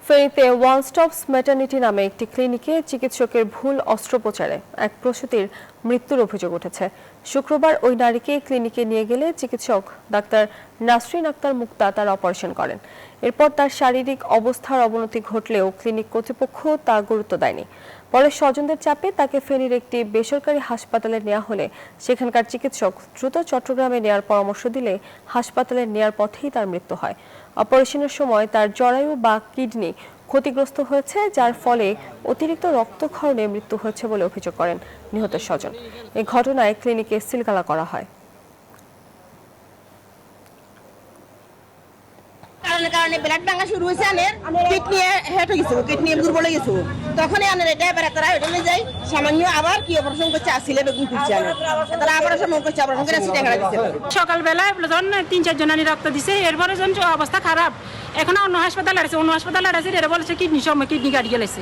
ফেনীতে one stops maternity নামে একটি ক্লিনিকে চিকিৎসকের ভুল অস্ত্রোপচারে এক প্রসূতির মৃত্যুর অভিযোগ উঠেছে। শুক্রবার ওই নারীকে ক্লিনিকে নিয়ে গেলে চিকিৎসক ডাক্তার নাসরিন আক্তার মুক্তা তার অপারেশন করেন। এরপর তার শারীরিক অবস্থার অবনতি ঘটলেও ক্লিনিক কর্তৃপক্ষ তা গুরুত্ব দেয়নি। পরে স্বজনদের চাপে তাকে ফেনীর একটি বেসরকারি হাসপাতালে নেওয়া হলে সেখানকার চিকিৎসক দ্রুত চট্টগ্রামে নেওয়ার পরামর্শ দিলে হাসপাতালে নেওয়ার পথেই তার মৃত্যু হয়। অপারেশনের সময় তার জরায়ু বা কিডনি ক্ষতিগ্রস্ত হয়েছে, যার ফলে অতিরিক্ত রক্তক্ষরণে মৃত্যু হয়েছে বলে অভিযোগ করেন নিহতের স্বজন। এই ঘটনায় ক্লিনিকে সিলগালা করা হয়। কারণে ব্লাড ভাঙা শুরু হয়েছে, কিডনি হেট হয়ে গেছে, কিডনি দুর্বল হয়ে গেছে। তখনই এটা এবার তারা হোটেলে যাই, সামান্য আবার কি অপারেশন করছে, আসলে বেগুন খুঁজছে তারা অপারেশন করছে, অপারেশন করে সিটে গেলা দিচ্ছে। সকালবেলা যখন 3-4 জন রক্ত দিছে, এরপরে যখন অবস্থা খারাপ, এখন অন্য হাসপাতালে আছে, এর বলেছে কিডনি গাড়ি গেলেছে।